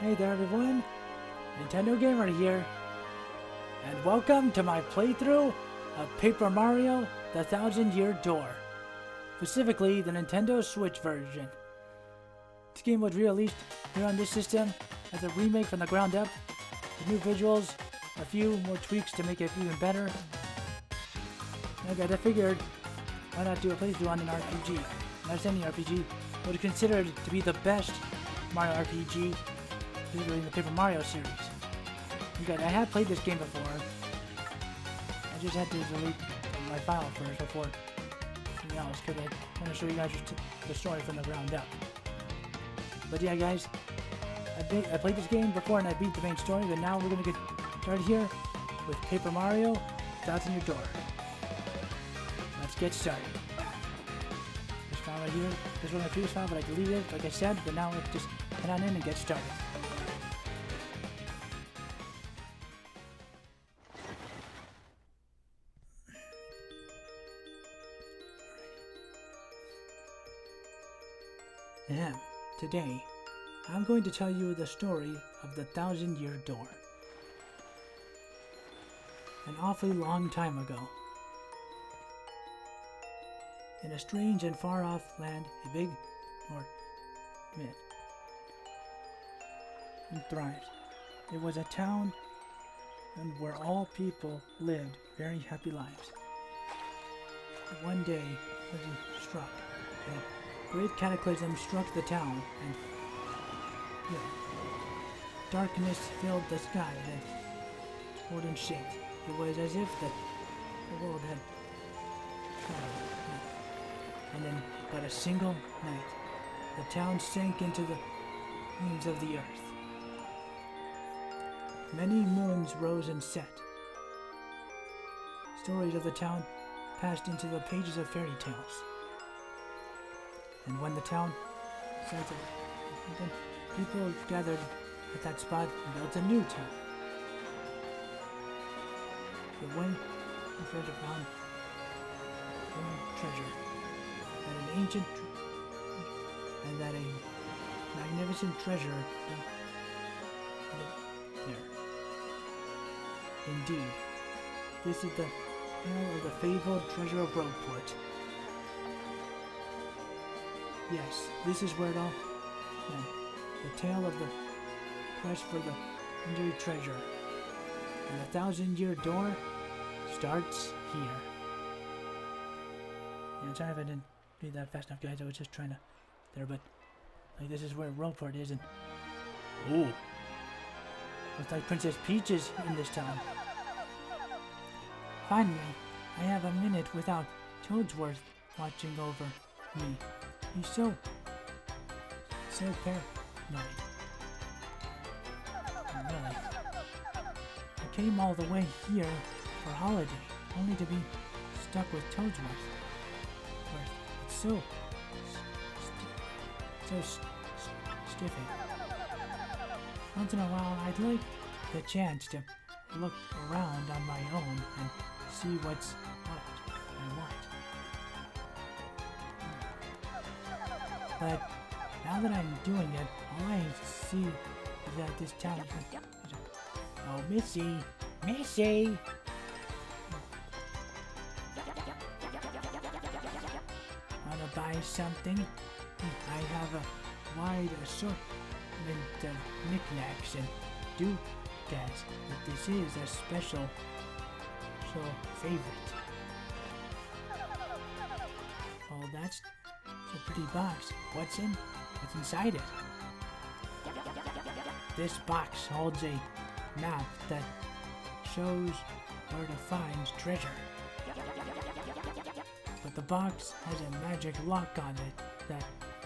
Hey there everyone, Nintendo Gamer here, and welcome to my playthrough of Paper Mario: The Thousand-Year Door, specifically the Nintendo Switch version. This game was released here on this system as a remake from the ground up, with new visuals, a few more tweaks to make it even better. Okay, I figured, why not do a playthrough on an RPG? Not any RPG, but it's considered to be the best Mario RPG, particularly in the Paper Mario series. I had played this game before. I just had to delete my file first before anything else, because I want to show you guys the story from the ground up. But yeah, guys, I played this game before and I beat the main story, but now we're going to get started here with Paper Mario: Thousand-Year Door. Let's get started. This file right here, this was my previous file, but I deleted it, like I said, but now let's just head on in and get started. Today, I'm going to tell you the story of the Thousand-Year Door. An awfully long time ago, in a strange and far-off land, a big myth and thrived. It was a town and where all people lived very happy lives. But one day, it struck. Great cataclysm struck the town, and darkness filled the sky that wouldn't shake. It was as if the world had fallen. And in but a single night, the town sank into the moons of the earth. Many moons rose and set. Stories of the town passed into the pages of fairy tales. And when the town sank, people gathered at that spot and built a new town. But when the treasure found treasure, that a magnificent treasure there. Indeed, this is the tale of the fabled treasure of Rogueport. Yes, this is where it all began. The tale of the quest for the legendary treasure. And the Thousand-Year Door starts here. Yeah, sorry if I didn't read that fast enough, guys. I was just trying to there, but like this is where Rogueport is, and ooh, looks like Princess Peach is in this town. Finally, I have a minute without Toadsworth watching over me. He's so paranoid. Really. I came all the way here for holiday, only to be stuck with Toadsworth. It's so stiffing. Once in a while, I'd like the chance to look around on my own and see what I want. But now that I'm doing it, all I see is that this town is... Oh, Missy! Missy! Wanna buy something? I have a wide assortment of knickknacks and doodads, but this is a special favorite. Oh, that's a pretty box. What's inside it? This box holds a map that shows where to find treasure. But the box has a magic lock on it that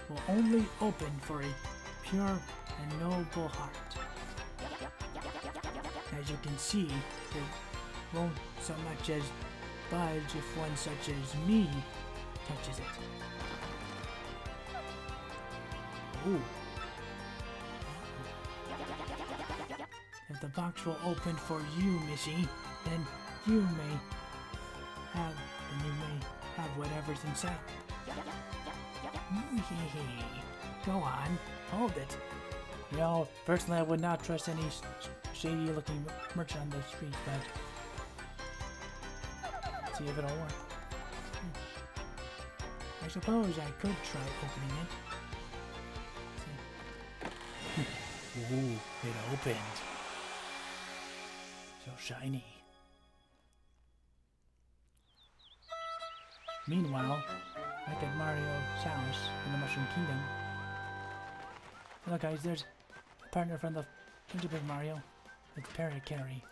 will only open for a pure and noble heart. As you can see, it won't so much as budge if one such as me touches it. Ooh. If the box will open for you, Missy, then you may have whatever's inside. Go on, hold it. You know, personally, I would not trust any shady-looking merchant on the street, but let's see if it'll work. I suppose I could try opening it. Ooh, it opened. So shiny. Meanwhile, back at Mario's house in the Mushroom Kingdom. Hello guys, there's a partner from the Gingerbread Mario. It's Parrot Carrie.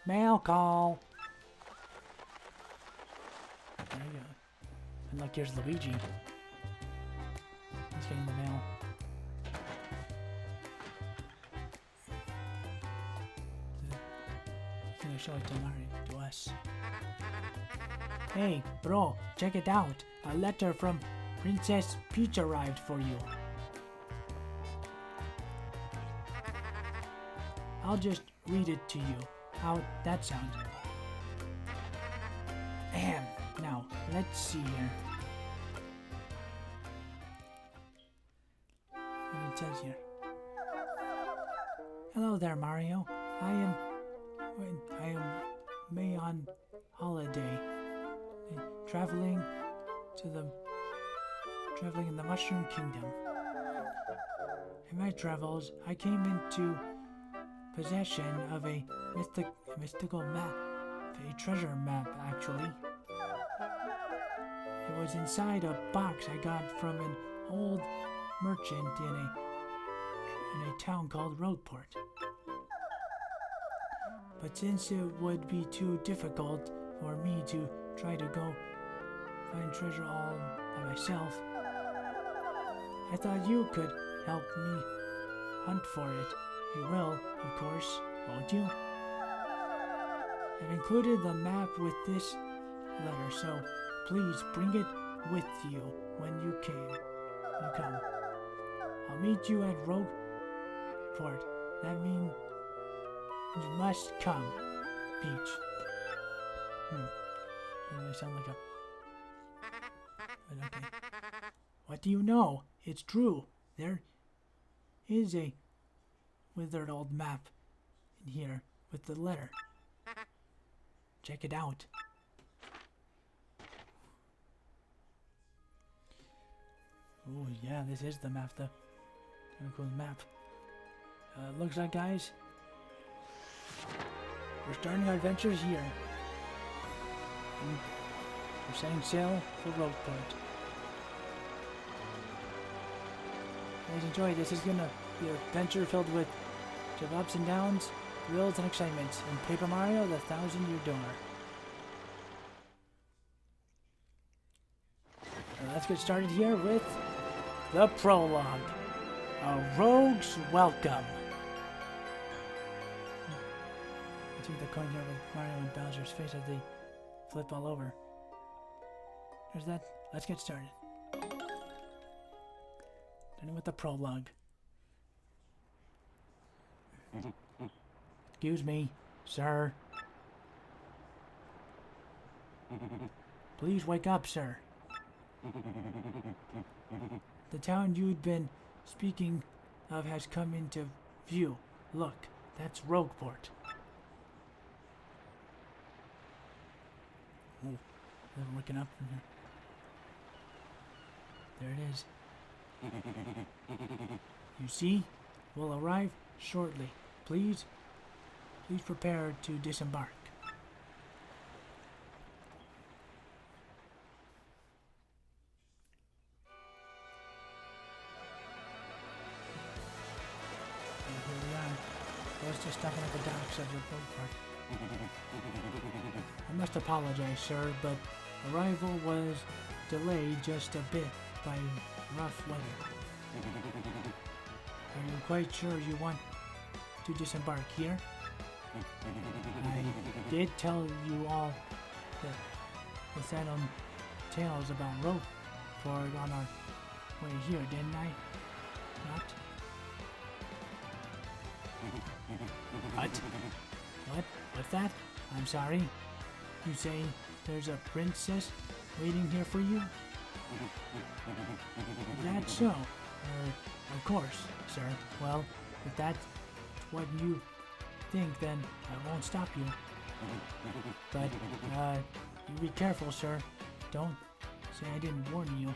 Mail call! There you go. And look, here's Luigi. He's getting the mail. He's gonna show it to Mario, to us. Hey, bro, check it out. A letter from Princess Peach arrived for you. I'll just read it to you. How'd that sound? Ahem. Now, let's see here. What it says here. Hello there, Mario. I am May on holiday. Traveling in the Mushroom Kingdom. In my travels, I came into possession of a mystical map, a treasure map actually. It was inside a box I got from an old merchant in a town called Rogueport. But since it would be too difficult for me to try to go find treasure all by myself, I thought you could help me hunt for it. You will, of course, won't you? I've included the map with this letter, so please bring it with you when you come. I'll meet you at Rogueport. That means you must come, Peach. Doesn't sound like a... But okay. What do you know? It's true. There is a withered old map in here with the letter. Check it out. Oh yeah, this is the map, the kind of cool map. Looks like, guys, we're starting our adventures here. And we're setting sail for Rogueport. Guys, enjoy. This is gonna be an adventure filled with ups and downs, thrills and excitements in Paper Mario: The 1,000-Year Door. Let's get started here with the prologue. A Rogue's Welcome. I think the coin here with Mario and Bowser's face as they flip all over. There's that. Let's get started. Starting with the prologue. Excuse me, sir. Please wake up, sir. The town you'd been speaking of has come into view. Look, that's Rogueport. Oh, they're looking up from here. There it is. You see, we'll arrive shortly. Please prepare to disembark. And here we are. We're just stopping at the docks of the boat park. I must apologize, sir, but arrival was delayed just a bit by rough weather. Are you quite sure you want to disembark here? I did tell you all the sad tales about Rogueport on our way here, didn't I? Not? What? What's that? I'm sorry. You say there's a princess waiting here for you? Is that so? Of course, sir. Well, if that's what you think, then I won't stop you. But, you be careful, sir. Don't say I didn't warn you.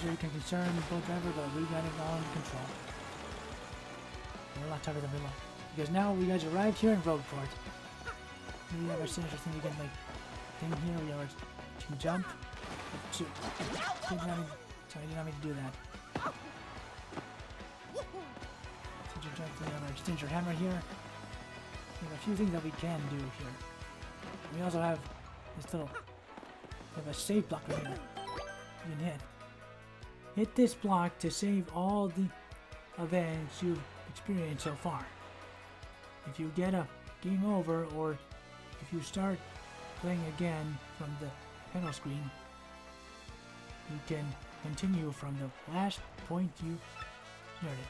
So you can concern both ever, but we got it all under control. We're a lot tougher than we like. Because now we guys arrived here in Rogueport. We have our signature thing again, like thing here. We have our can jump. Shoot. Sorry, I did not mean to do that. Signature jump thing on our signature hammer here. We have a few things that we can do here. We also have this little. We have a save block right here. You can hit. Hit this block to save all the events you've experienced so far. If you get a game over, or if you start playing again from the panel screen, you can continue from the last point you started.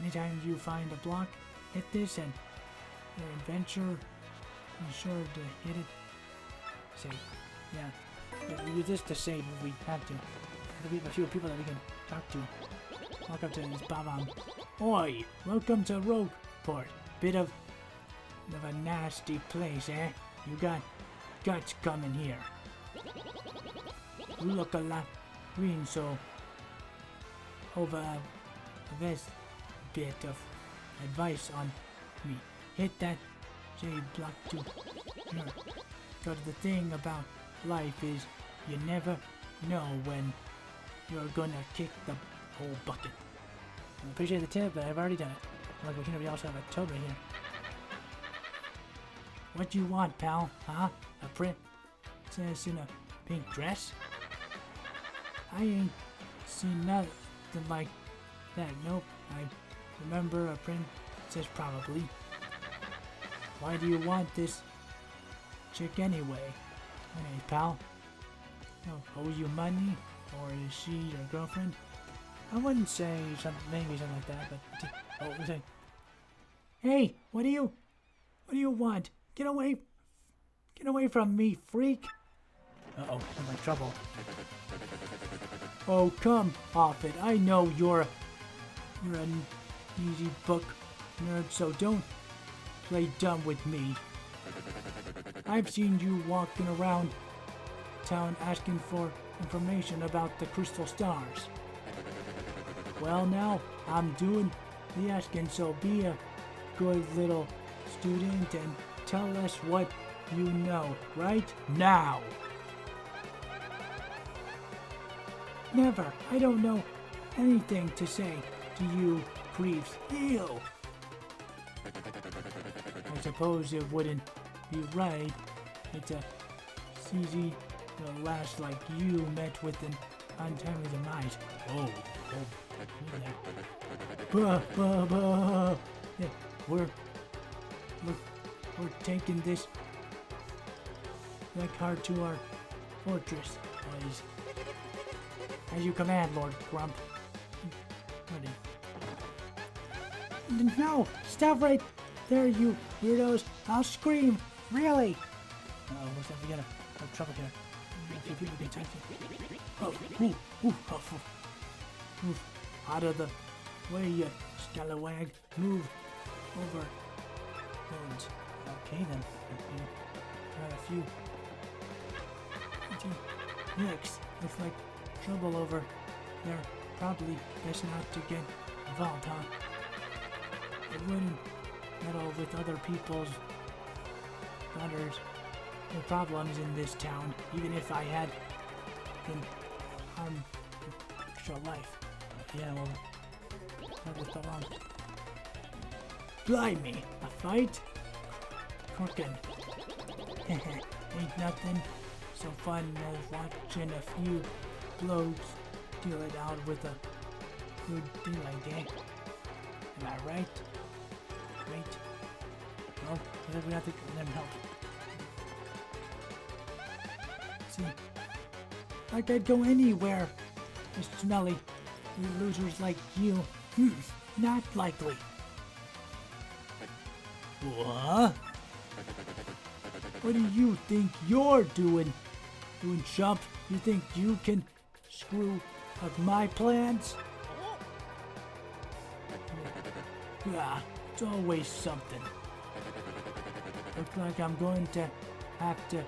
Anytime you find a block, hit this, and your adventure, be sure to hit it. Save. Yeah. We use this to save if we have to. We have a few people that we can talk to. Walk up to this Babam. Oi! Welcome to Rogueport. Bit of a nasty place, eh? You got guts coming here. You look a lot green, so over this bit of advice on me. Hit that shade block to her. Because the thing about life is you never know when you're gonna kick the whole bucket. I appreciate the tip, but I've already done it. Like we also have a toad right here. What do you want, pal? Huh? A princess in a pink dress? I ain't seen nothing like that. Nope. I remember a princess probably. Why do you want this chick anyway? Hey, pal. Owe you money? Or is she your girlfriend? I wouldn't say something, maybe something like that, but we'll say, hey, what do you want? Get away from me, freak! Uh-oh, I'm in trouble. Oh, come off it. I know you're an easy book nerd, so don't play dumb with me. I've seen you walking around town asking for information about the crystal stars. Well, now I'm doing the asking, so be a good little student and tell us what you know right now. Never. I don't know anything to say to you, creeps. Ew. I suppose it wouldn't be right. It's a easy the last like you met with an untimely demise. Oh. Yeah, we're taking this black card to our fortress, boys. As you command, Lord Grump. No! Stop right there, you weirdos! I'll scream! Really? Uh-oh, looks like we got a trouble here. Move out of the way, you scallywag. Move over. Bones. Okay then. Got a few. Yikes. Looks like trouble over there. Probably best not to get involved, huh? I wouldn't meddle with other people's matters or problems in this town, even if I had been harmed extra life. Yeah, well, that was so long. Blimey, a fight? Crooked. Ain't nothing so fun as watching a few blokes deal it out with a good thing like that. Am I right? Right? Well, we have to give them help. See, like I'd go anywhere, Mr. Smelly. You losers like you. Not likely. What? What do you think you're doing You chump, you think you can screw up my plans? Yeah, it's always something. Looks like I'm going to have to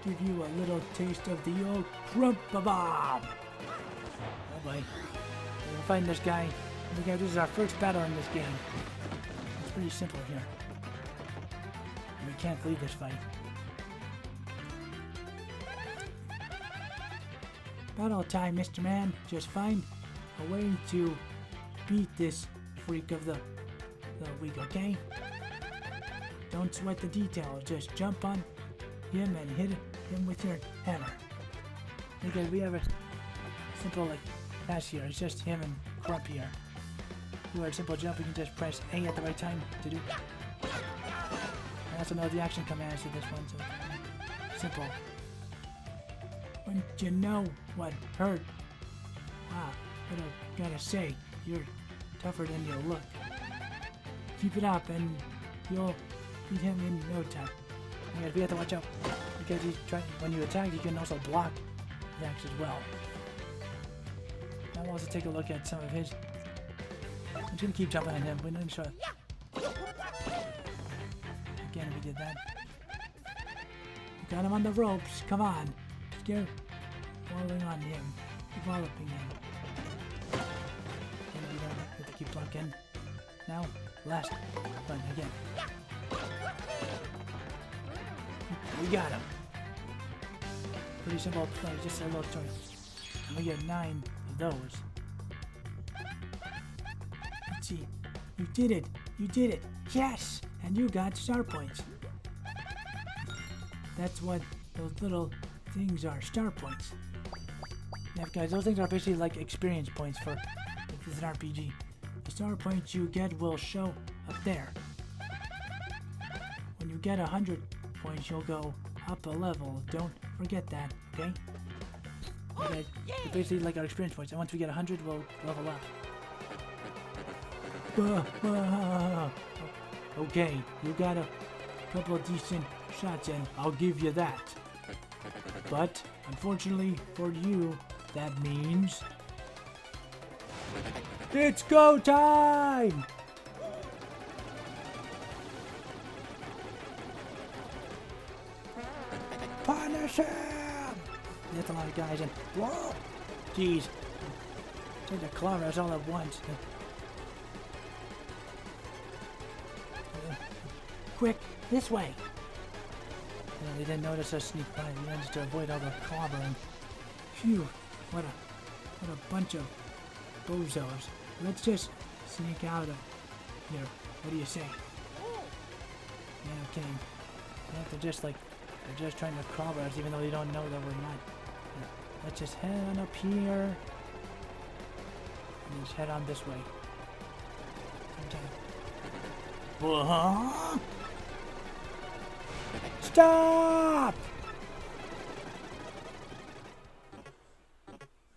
give you a little taste of the old crump-a-bomb. Oh boy. We're fighting this guy. This is our first battle in this game. It's pretty simple here. We can't leave this fight. Battle time, Mr. Man. Just find a way to beat this freak of the week, okay? Don't sweat the details. Just jump on him and hit him with your hammer. Because we have a simple pass here. It's just him and Crump here. You a simple jump, you can just press A at the right time to do. I also know the action commands to this one, so simple. Wouldn't you know what hurt? Wow, what I gotta say, you're tougher than you look. Keep it up and you'll beat him in no time. We have to watch out because when you attack, you can also block attacks as well. Now we'll also take a look at some of his. I'm just gonna keep jumping on him. We're not sure. Again, we did that. We got him on the ropes. Come on. Just get following on him. Developing him. And we don't have to keep blocking. Now, last one again. We got him. Pretty simple play, just a little choice. And we get 9 of those. Let's see. You did it! You did it! Yes! And you got star points. That's what those little things are, star points. Yeah, guys, those things are basically like experience points for if it's an RPG. The star points you get will show up there. When you get 100 points, you'll go up a level. Don't forget that, okay? Okay, it's basically like our experience points, and once we get 100, we'll level up. Okay, you got a couple of decent shots, and I'll give you that. But, unfortunately for you, that means it's go time! Punish him! That's a lot of guys, and whoa! Jeez. Tried to clobber us all at once. Quick, this way! Yeah, they didn't notice us sneak by. We managed to avoid all the clobbering. Phew, what a bunch of bozos. Let's just sneak out of here. What do you say? Yeah, okay. Yeah, they're just trying to clobber us even though they don't know that we're not. Yeah, let's just head on up here. And just head on this way. Okay. Stop!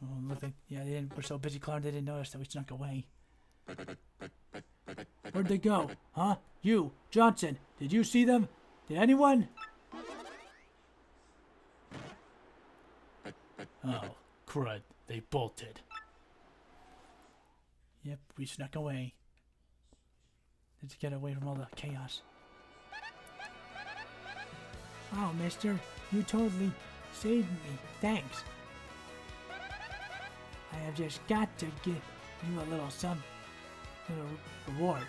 Oh, look like, yeah, we're so busy clowning they didn't notice that we snuck away. Where'd they go? Huh? You, Johnson, did you see them? Did anyone? Oh, crud, they bolted. Yep, we snuck away. Let's get away from all the chaos. Wow, mister, you totally saved me. Thanks. I have just got to give you a little reward.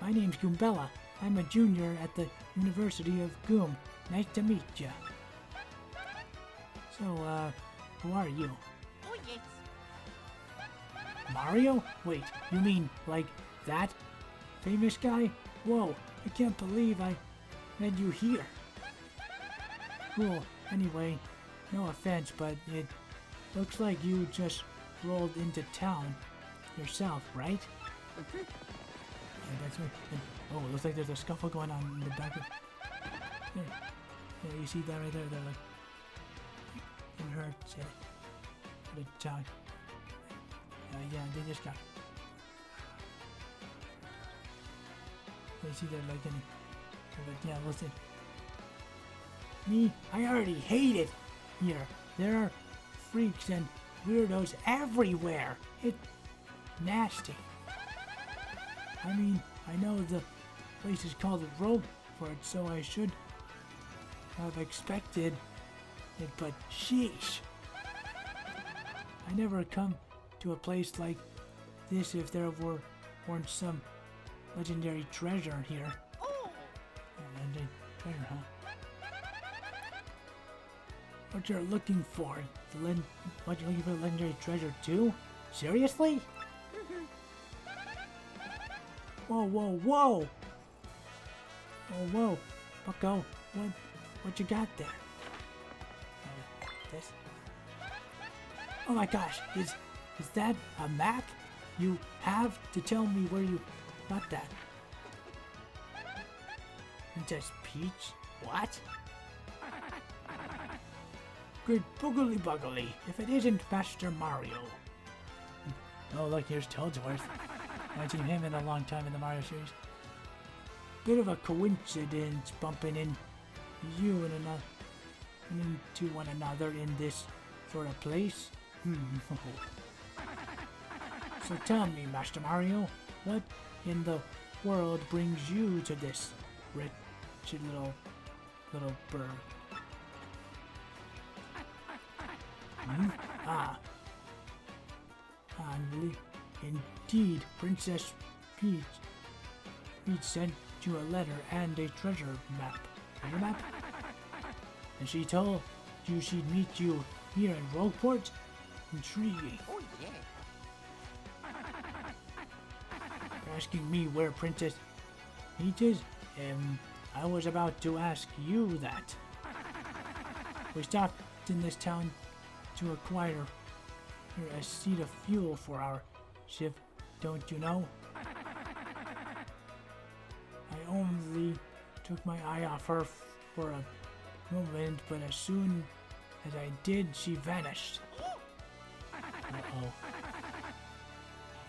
My name's Goombella. I'm a junior at the University of Goom. Nice to meet ya. So, who are you? Oh, yes. Mario? Wait, you mean like that? Famous guy? Whoa, I can't believe I met you here. Cool. Anyway, no offense, but it looks like you just rolled into town yourself, right? Okay. Yeah, that's right. Oh, it looks like there's a scuffle going on in the back of... There. Yeah, you see that right there? They're like... It hurts. The town. Yeah, they just got... You see they're like But yeah, we'll see. Me, I already hate it here. There are freaks and weirdos everywhere. It's nasty. I mean, I know the place is called Rogueport, so I should have expected it, but sheesh. I never come to a place like this if there weren't some legendary treasure here. Legendary treasure, huh? What you're looking for? What you're looking for? Legendary treasure too? Seriously? Whoa, whoa, whoa! Oh, whoa, Bucko, what you got there? This? Oh my gosh, is that a map? You have to tell me where you got that. Princess Peach? What? Great boogly buggly, if it isn't Master Mario. Oh look, here's Toadsworth. I haven't seen him in a long time in the Mario series. Bit of a coincidence bumping into you into one another in this sort of place. So tell me, Master Mario, what in the world brings you to this wretched little bird? Indeed, Princess Peach sent you a letter and a treasure map. Treasure map? And she told you she'd meet you here in Rogueport? Intriguing. Oh, yeah. You're asking me where Princess Peach is? I was about to ask you that. We stopped in this town to acquire a seat of fuel for our ship, don't you know? I only took my eye off her for a moment, but as soon as I did, she vanished. Uh-oh.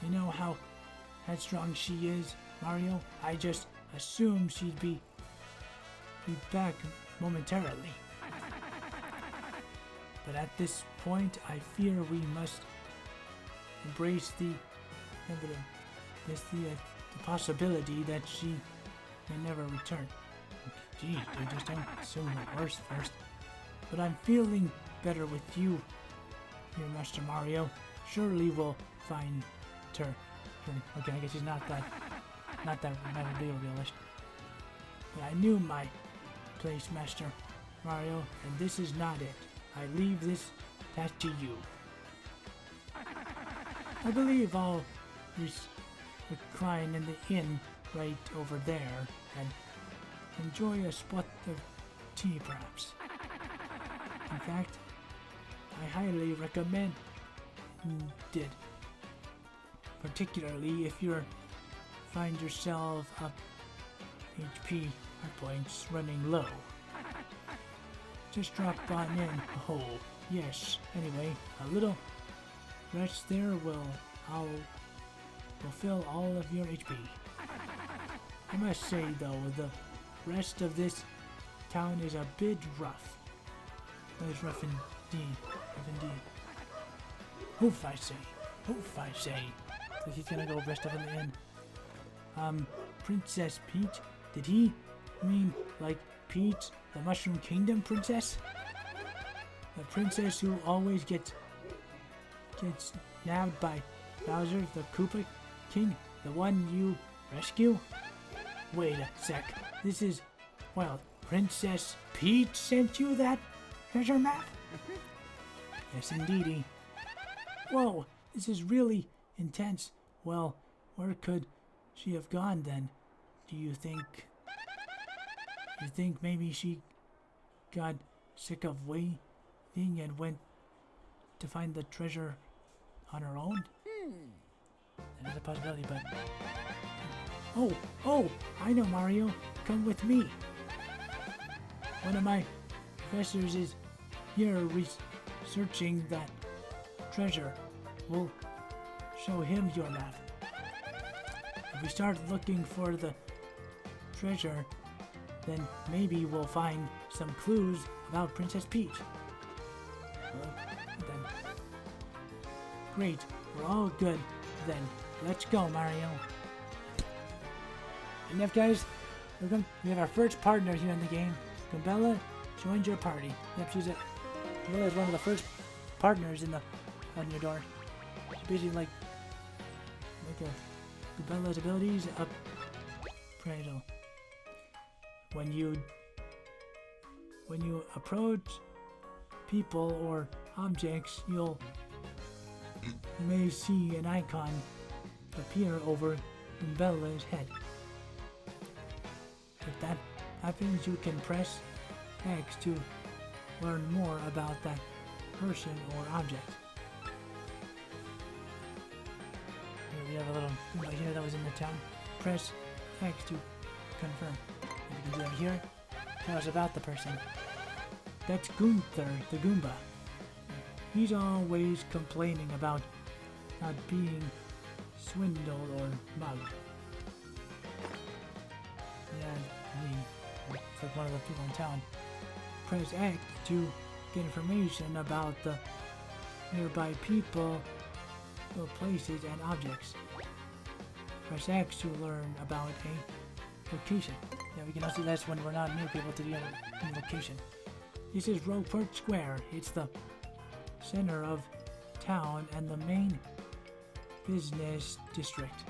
You know how headstrong she is, Mario? I just assumed she'd be back momentarily. But at this point, I fear we must embrace the possibility that she may never return. Geez, dude, just don't assume the worst first. But I'm feeling better with you here, Master Mario. Surely we'll find her. Okay, I guess he's not that realist. But I knew my place, Master Mario, and this is not it. I leave this task to you. I believe I'll recline in the inn right over there and enjoy a spot of tea, perhaps. In fact, I highly recommend it, particularly if you find yourself up HP points running low. Just drop on in. Oh, yes. Anyway, a little rest there will fill all of your HP. I must say though, the rest of this town is a bit rough. It's rough indeed. Rough indeed. Hoof, I say. Hoof, I say. So he's gonna go rest up in the inn. Princess Peach? Did he mean like Peach, the Mushroom Kingdom princess? The princess who always gets nabbed by Bowser, the Koopa King? The one you rescue? Wait a sec. This is... Well, Princess Peach sent you that treasure map? Yes, indeedy. Whoa, this is really intense. Well, where could she have gone then? Do you think... You think maybe she got sick of waiting and went to find the treasure on her own? That is a possibility, but... Oh, I know, Mario. Come with me. One of my professors is here researching that treasure. We'll show him your map. If we start looking for the treasure, then maybe we'll find some clues about Princess Peach. Then. Great, we're all good. Then, let's go, Mario. And if guys, we have our first partner here in the game. Goombella joined your party. Yep, she's Goombella is one of the first partners on your door. She's basically like Goombella's abilities appraisal. When you approach people or objects, you may see an icon appear over Goombella's head. If that happens, you can press X to learn more about that person or object. Here we have a little Goomba here that was in the town. Press X to confirm. And you can do it here. Tell us about the person. That's Gunther, the Goomba. He's always complaining about not being swindled or mugged. Yeah, it's like one of the people in town. Press X to get information about the nearby people, places, and objects. Press X to learn about a location. Yeah, we can also see that's when we're not near people to the new location. This is Rogueport Square. It's the center of town and the main business district.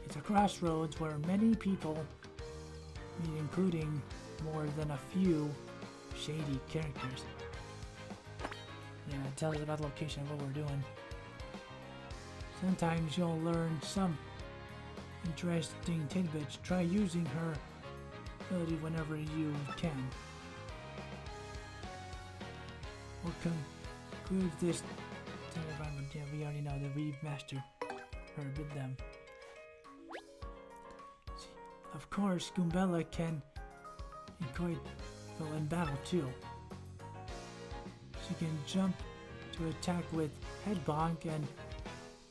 It's a crossroads where many people meet, including more than a few shady characters. Yeah, it tells us about the location of what we're doing. Sometimes you'll learn some interesting tidbits. Try using her ability whenever you can. We'll conclude this environment. Yeah, we already know that we've mastered her with them. Of course, Goombella can be quite well in battle too. She can jump to attack with head bonk and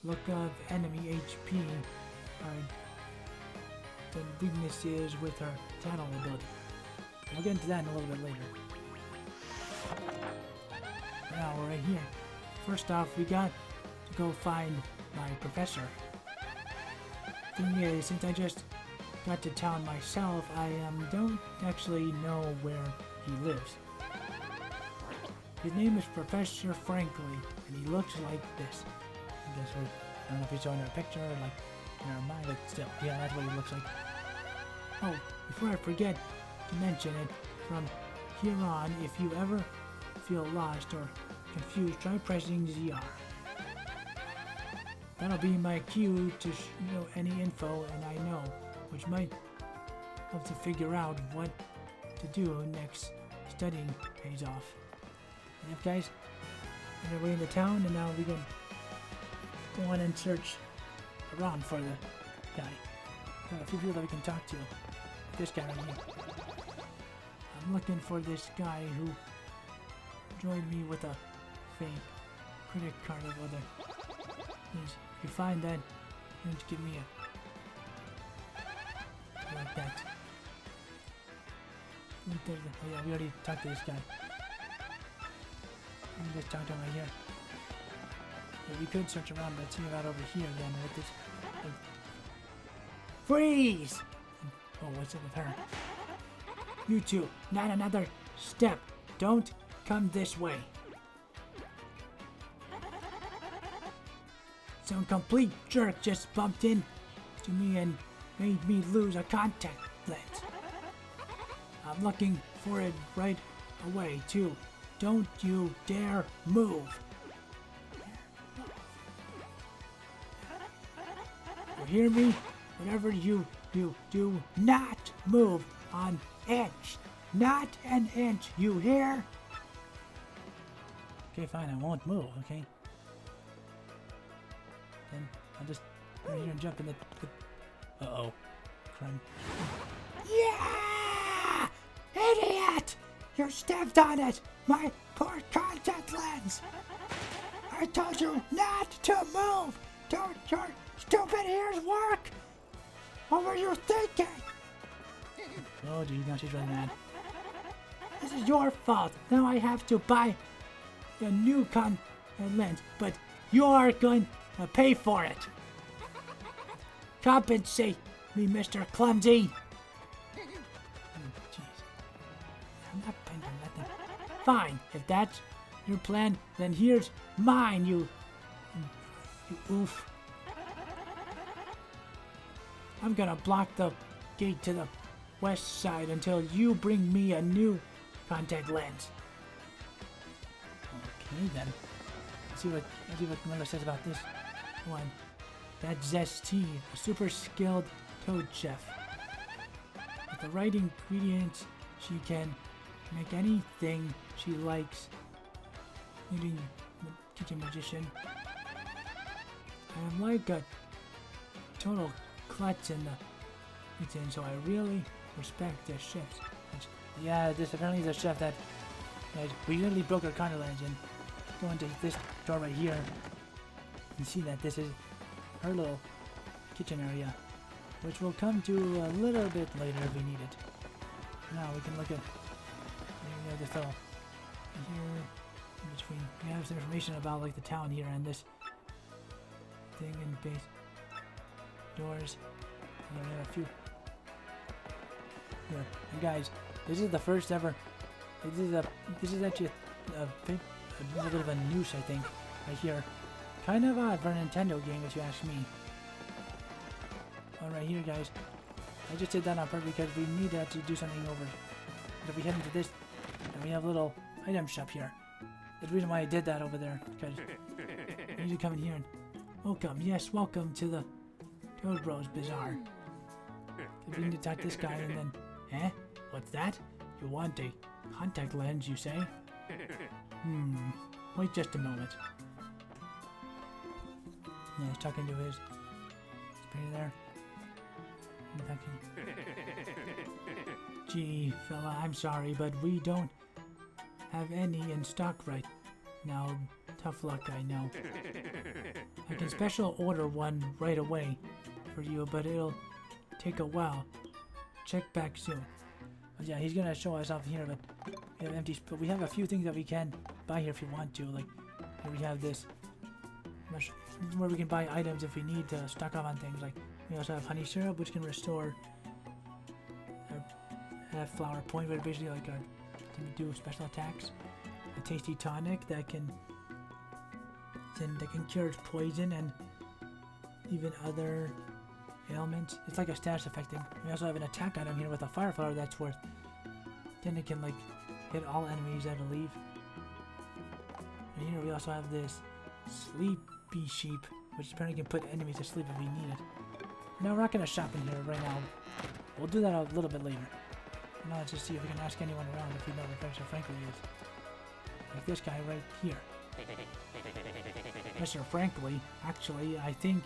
look up enemy HP or the weaknesses with her tattle ability. We'll get into that in a little bit later. Now we're right here. First off, we got to go find my professor. Thing is, since I just got to town myself, I don't actually know where he lives. His name is Professor Franklin, and he looks like this. I guess I don't know if he's showing her a picture or like in our mind, but still, yeah, that's what he looks like. Oh, before I forget to mention it, from here on, if you ever feel lost or confused, try pressing ZR. That'll be my cue to show any info and I know, which might help to figure out what to do next. Studying pays off. And if guys, on our way into town, and now we can go on and search around for the guy. Got a few people that we can talk to. This guy right here. I'm looking for this guy who joined me with a fake credit card or other. Please, if you find that, you need to give me a like that. Oh yeah, we already talked to this guy. Let me just talk to him right here. Yeah, we could search around, but see about over here then with this. Freeze! Oh, what's up with her? You two, not another step. Don't come this way. Some complete jerk just bumped into me and made me lose a contact lens. I'm looking for it right away, too. Don't you dare move. You hear me? Whatever you do not move an inch. Not an inch, you hear? Okay, fine, I won't move, okay? Then I'll just right here and jump in the uh-oh. Crime. Yeah! Idiot! You stepped on it! My poor contact lens! I told you not to move! Don't your stupid ears work? What were you thinking? Oh, geez, now she's really mad. This is your fault. Now I have to buy a new lens, but you're going to pay for it. Compensate me, Mr. Clumsy. Oh, jeez. I'm not paying for nothing. Fine, if that's your plan, then here's mine, you oof. I'm gonna block the gate to the west side until you bring me a new contact lens. Okay then. Let's see what Miller says about this one. That's Zesty, a super skilled toad chef. With the right ingredients, she can make anything she likes, including the kitchen magician. I am like a total klutz in the kitchen, so I really respect the chefs. Yeah, this apparently is a chef that we literally broke our counter lens and go into this door right here and see that this is her little kitchen area, which we'll come to a little bit later if we need it. Now we can look at this little here in between. We have some information about like the town here and this thing in base doors. And then we have a few here. And guys, this is the first ever. This is actually a little bit of a noose, I think, right here. Kind of odd for a Nintendo game, if you ask me. All right, here, guys. I just did that on purpose because we need to actually do something over. But if we head into this, and we have a little item shop here. That's the reason why I did that over there, because we need to come in here and welcome. Yes, welcome to the Toad Bros Bazaar. We need to attack this guy and then, eh? What's that? You want a contact lens, you say? Wait just a moment. Yeah, he's talking to his spirit there. Gee, fella, I'm sorry, but we don't have any in stock right now. Tough luck, I know. I can special order one right away for you, but it'll take a while. Check back soon. But yeah, he's gonna show us off here, but we have empty. But we have a few things that we can buy here if you want to. Like here we have this where we can buy items if we need to stock up on things. Like we also have honey syrup, which can restore a flower point, but basically like can do special attacks. A tasty tonic that can cure poison and even other ailments. It's like a status effect thing. We also have an attack item here with a fire flower that's worth. Then it can like hit all enemies, I believe. And here we also have this sleepy sheep, which apparently can put enemies to sleep if we need it. Now we're not gonna shop in here right now. We'll do that a little bit later. Now let's just see if we can ask anyone around if we know where Mr. Franklin is. Like this guy right here. Mr. Franklin, actually, I think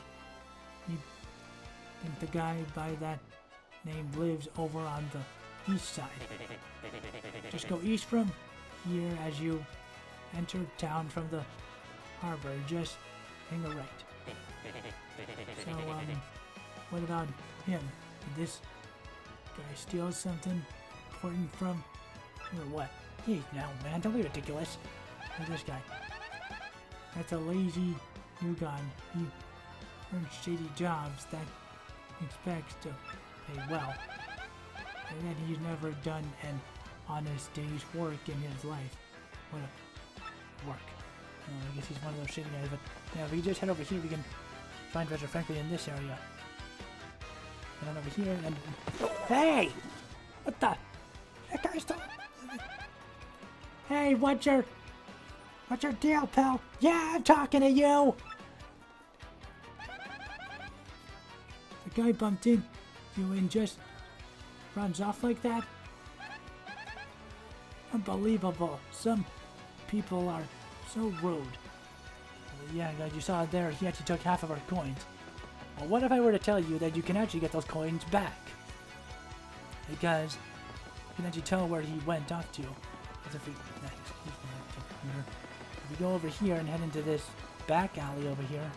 the guy by that name lives over on the east side. Just go east from here as you enter town from the harbor. Just hang a right. So, what about him? Did this guy steal something important from or what? Hey, now, man, don't be ridiculous. Look at this guy. That's a lazy new guy. He earns shady jobs that he expects to pay well. And then he's never done an honest day's work in his life. What a work. I guess he's one of those shady guys, but yeah, if we just head over here, we can find Mr. Franklin in this area. And then over here, and hey! What the? That guy's still. Hey, what's your deal, pal? Yeah, I'm talking to you! The guy bumped in you and just runs off like that? Unbelievable. Some people are so rude. Yeah, guys, you saw it there. He actually took half of our coins. Well, what if I were to tell you that you can actually get those coins back? Because you can actually tell where he went off to. If we go over here and head into this back alley over here,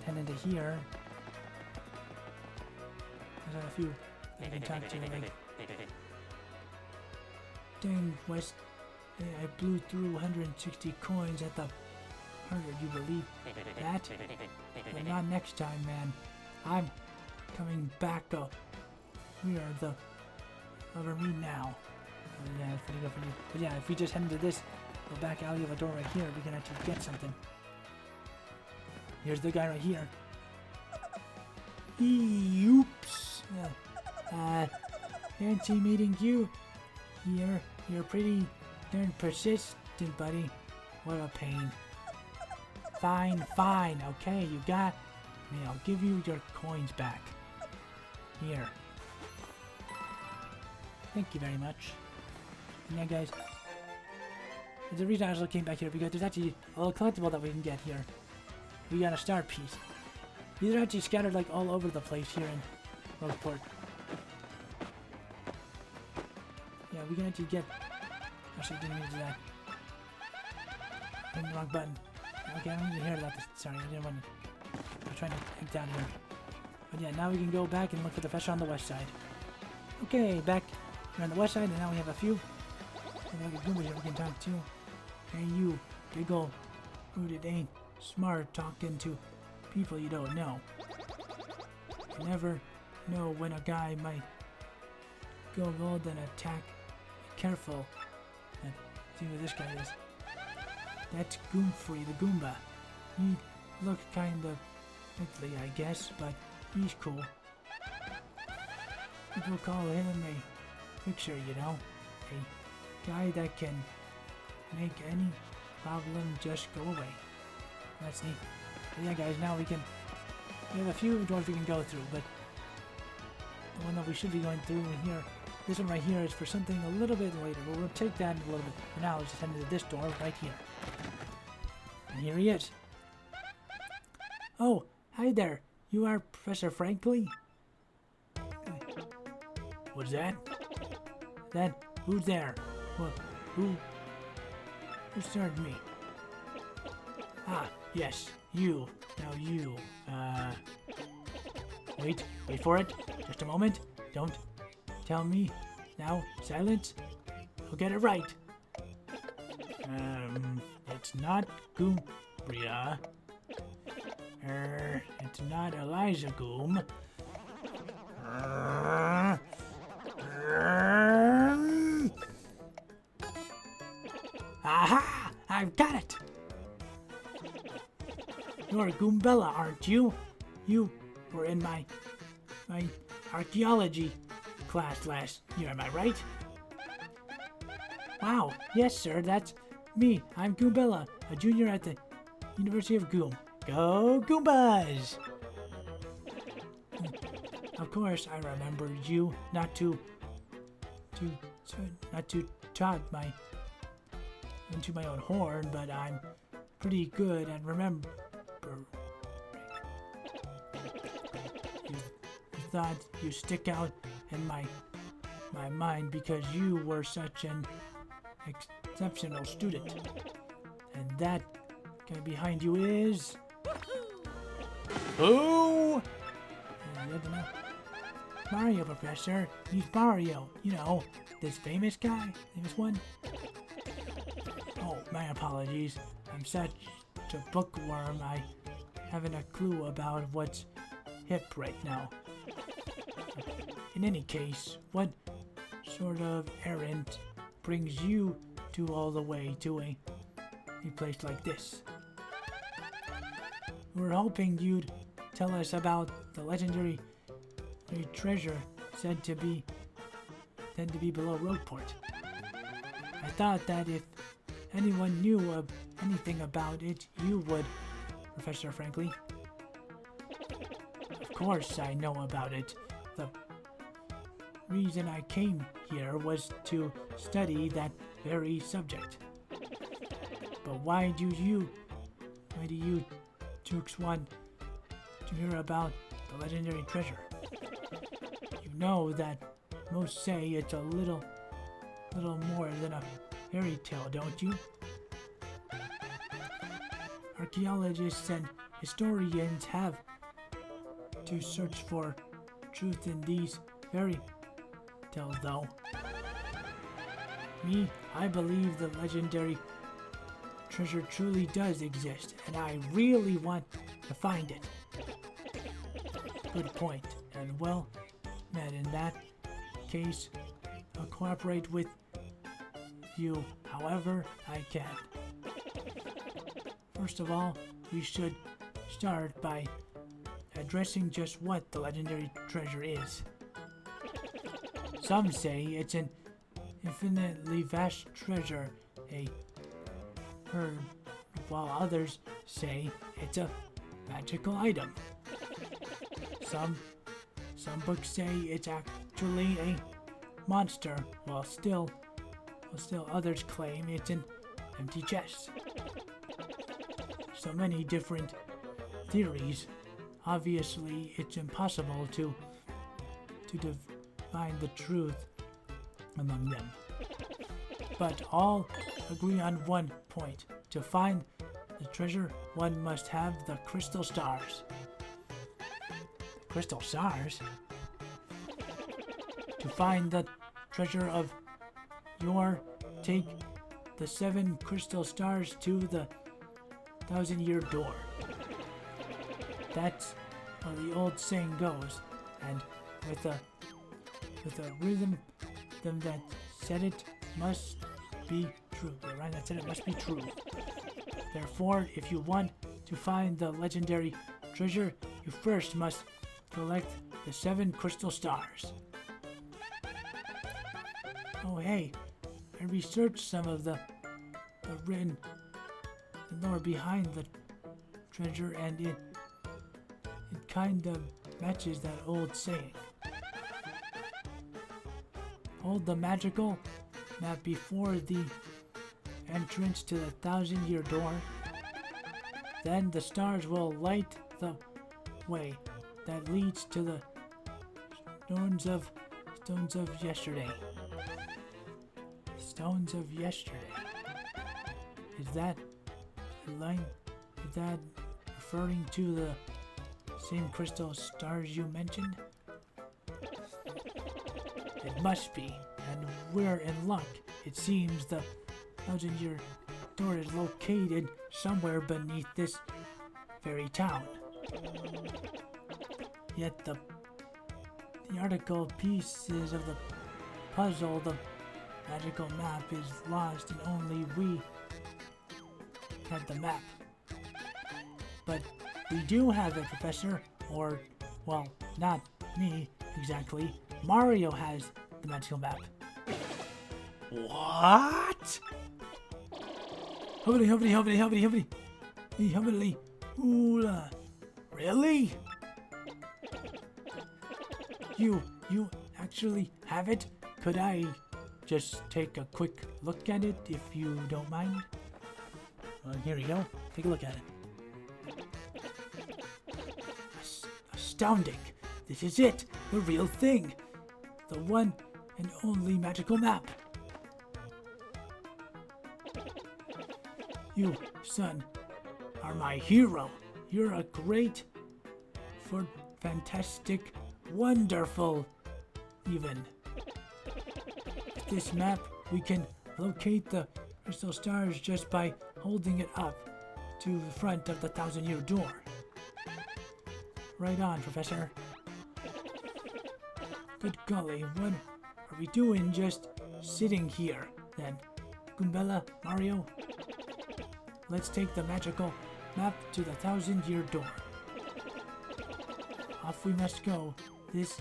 head into here, there's a few that I can talk to, like, dang, West, I blew through 160 coins at the 100, you believe that? But not next time, man. I'm coming back up. We are the over me now. Yeah, it's pretty good for you. But yeah, if we just head into this little back alley of a door right here, we can actually get something. Here's the guy right here. Oops. Fancy meeting you. You're pretty darn persistent, buddy. What a pain. Fine. Okay, you got me. I'll give you your coins back. Here. Thank you very much. And yeah, guys. There's a reason I was looking back here because there's actually a little collectible that we can get here. We got a star piece. These are actually scattered like all over the place here in Rogueport. Yeah, we can actually get... Actually, didn't mean to do that. Hitting the wrong button. Okay, I don't need to hear about this. Sorry, I didn't want to... I'm trying to head down here. But yeah, now we can go back and look for the professor on the west side. Okay, back here on the west side, and now we have a few. And then we can talk to. Hey, you, big ol' rooted ain't smart talking to people you don't know. You never know when a guy might go bold and attack. Be careful. And see what this guy is. That's Goomfrey the Goomba. He looks kind of ugly, I guess, but he's cool. People call him a fixer, you know? A guy that can make any problem just go away. That's neat. But yeah, guys, now we have a few doors we can go through, but the one that we should be going through here, this one right here is for something a little bit later. We'll take that in a little bit. For now, let's just head into this door right here. And here he is. Oh, hi there. You are Professor Franklin? What's that? Who's there? What? Who started me? Ah, yes, you. Now you. Wait for it. Just a moment. Don't tell me. Now, silence. I'll get it right. It's not Goombria. It's not Elijah Goom. Aha! I've got it! You're Goombella, aren't you? You were in my archaeology class last year, am I right? Wow, yes sir, that's me. I'm Goombella, a junior at the University of Goom. Go Goombas! Of course, I remember you. Not to toot into my own horn, but I'm pretty good at remember. You thought you stick out in my mind because you were such an exceptional student, and that guy behind you is. Who? Mario, Professor. He's Mario. You know, this famous guy. Famous one. Oh, my apologies. I'm such a bookworm. I haven't a clue about what's hip right now. In any case, what sort of errand brings you to all the way to a place like this? We're hoping you'd tell us about the legendary treasure said to be below Rogueport. I thought that if anyone knew of anything about it, you would, Professor Franklin. Of course I know about it. The reason I came here was to study that very subject. But why do you Jukes want to hear about the legendary treasure? You know that most say it's a little more than a fairy tale, don't you? Archaeologists and historians have to search for truth in these fairy tales, though. Me, I believe the legendary treasure truly does exist, and I really want to find it. Good point, and well, Ned, in that case, I'll cooperate with you however I can. First of all, we should start by addressing just what the legendary treasure is. Some say it's an infinitely vast treasure, a herb, while others say it's a magical item. Some books say it's actually a monster, while still others claim it's an empty chest. So many different theories. Obviously, it's impossible to define the truth among them. But all agree on one point. To find the treasure, one must have the crystal stars. Crystal stars? To find the treasure of your, take the 7 crystal stars to the 1,000-year door. That's how the old saying goes, and with a rhythm that said it must be true. The rhyme that said it must be true. Therefore, if you want to find the legendary treasure, you first must collect the 7 crystal stars. Oh hey, I researched some of the written lore behind the treasure, and it kind of matches that old saying. Hold the magical map before the entrance to the 1,000-year door. Then the stars will light the way that leads to the stones of yesterday. Stones of yesterday. Is that referring to the same crystal stars you mentioned? It must be, and we're in luck. It seems the 1,000-year door is located somewhere beneath this very town. Yet the article pieces of the puzzle, the magical map, is lost, and only we had the map. But we do have it, Professor. Or, well, not me exactly. Mario has the magical map. What? Hubbity. Oola. Really? You actually have it? Could I just take a quick look at it if you don't mind? Well, here we go. Take a look at it. Astounding. This is it. The real thing. The one and only magical map. You, son, are my hero. You're a great, fantastic, wonderful, even. With this map, we can locate the crystal stars just by holding it up to the front of the 1,000-year door. Right on, Professor. Good golly, what are we doing just sitting here, then? Goombella, Mario? Let's take the magical map to the 1,000-year door. Off we must go. This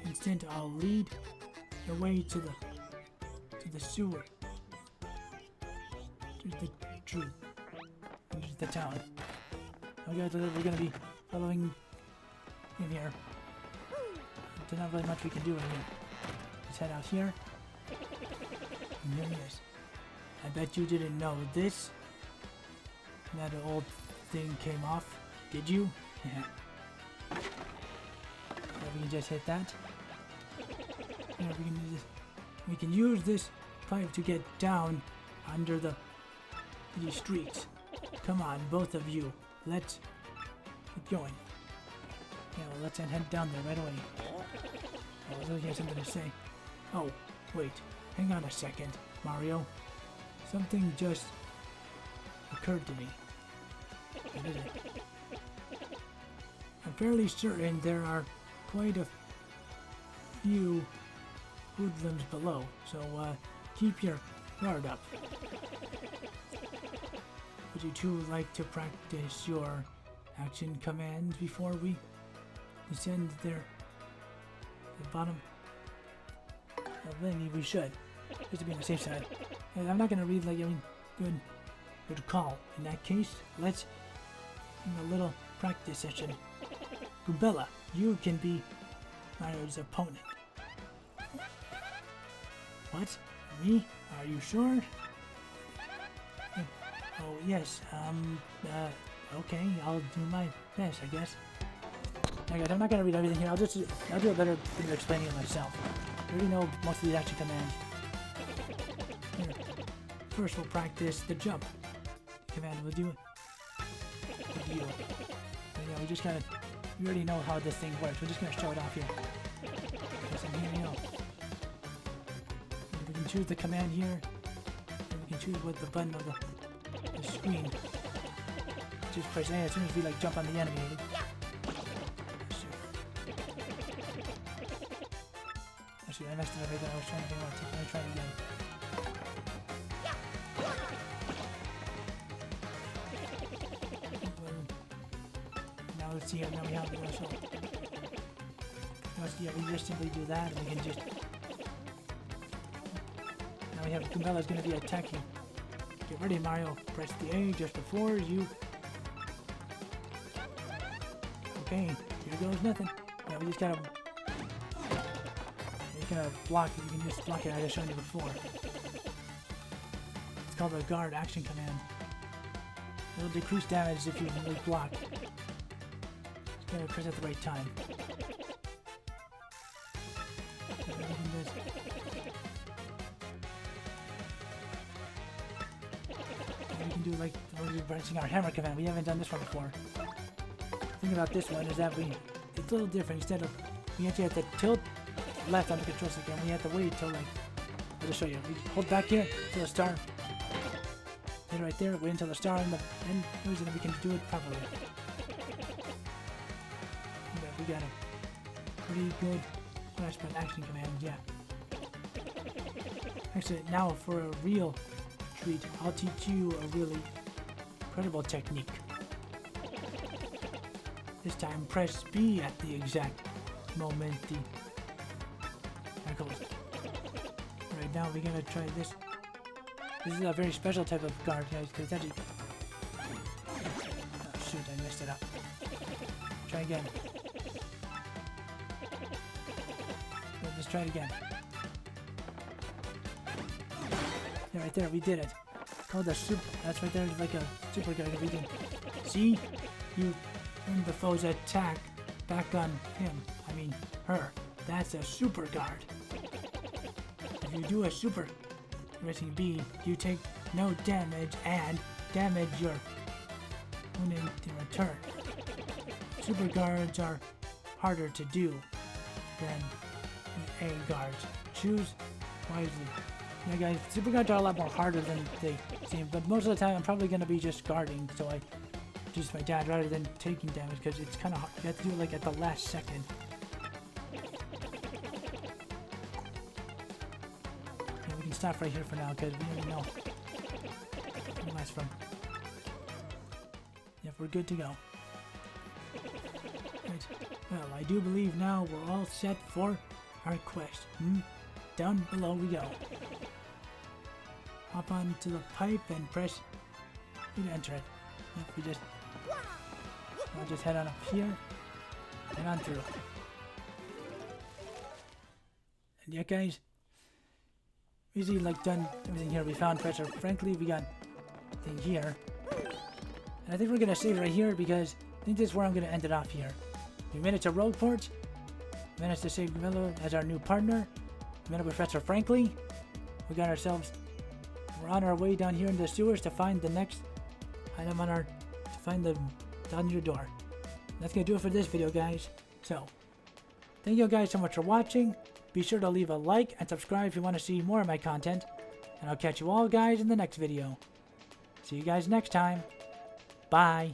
instant I'll lead the way to the sewer. To the truth. Into the town. Okay, we're gonna be following in here. There's not really much we can do in here. Let's head out here. And here he is. I bet you didn't know this. That old thing came off. Did you? Yeah. We can just hit that. Yeah, we can use this pipe to get down under the streets. Come on, both of you. Let's keep going. Yeah, well, let's head down there right away. Oh, I really have something to say. Oh, wait. Hang on a second, Mario. Something just occurred to me. What is it? I'm fairly certain there are quite a few hoodlums below, so keep your guard up. Would you two like to practice your action commands before we descend there at the bottom? Well, maybe we should, just to be on the safe side. And I'm not gonna read like good call. In that case, let's do a little practice session. Goombella, you can be Mario's opponent. What? Me? Are you sure? Oh, yes. Okay, I'll do my best, I guess. Okay, I'm not gonna read everything here. I'll do a better job of explaining it myself. I already know most of these action commands. Here. First, we'll practice the jump command. We'll do it. So, yeah, we just gotta. You already know how this thing works. We're just gonna show it off here. So here we go. We can choose the command here, and we can choose what the button of the screen. Just press A as soon as we like jump on the enemy. Actually, I messed it up right there. I was trying to think about it. Let me try it again. Now let's see here. Now we have the show. Yeah, we just simply do that, and we can just. Now we have Goombella's going to be attacking. Get ready, Mario. Press the A just before you. Okay, here goes nothing. Yeah, we just gotta. You gotta block it. You can just block it. I just showed you before. It's called the guard action command. It'll decrease damage if you really block. Just gotta press at the right time. We can do like we're pressing our hammer command. We haven't done this one before. The thing about this one is that it's a little different. Instead of we actually have to tilt left on the control stick, and we have to wait till like I'll just show you. We hold back here till the star. Hit it right there. Wait until the star and then we can do it properly. Yeah, we got a pretty good flashback action command. Yeah. Actually, now for a real treat, I'll teach you a really incredible technique. This time, press B at the exact moment that goes. Right now, we're gonna try this. This is a very special type of guard, guys, because it's actually. Oh shoot! I messed it up. Try again. Let's try it again. Yeah, right there, we did it. It's called a super. That's right there, like a super guard. We can see you. When the foe's attack back on him, I mean her, that's a super guard. If you do a super pressing B, you take no damage and damage your opponent in return. Super guards are harder to do than A guards. Choose wisely. Yeah guys, super guards are a lot more harder than they seem, but most of the time I'm probably going to be just guarding, so I just my dad rather than taking damage because it's kind of hard. You have to do it like at the last second. And we can stop right here for now because we don't even know. Nice from. Yep, we're good to go. Right. Well, I do believe now we're all set for our quest. Down below we go. Hop onto the pipe and press B to enter it. Yep, we just. I'll just head on up here and on through. And yeah, guys, basically like done everything here. We found Professor Frankly. We got thing here, and I think we're gonna save it right here because I think this is where I'm gonna end it off here. We made it to Rogueport. We managed to save Milo as our new partner. We met up with Professor Frankly. We got ourselves. We're on our way down here in the sewers to find the next item on our. To find the down your door. That's gonna do it for this video, guys. So, thank you guys so much for watching. Be sure to leave a like and subscribe if you want to see more of my content. And I'll catch you all guys in the next video. See you guys next time. Bye.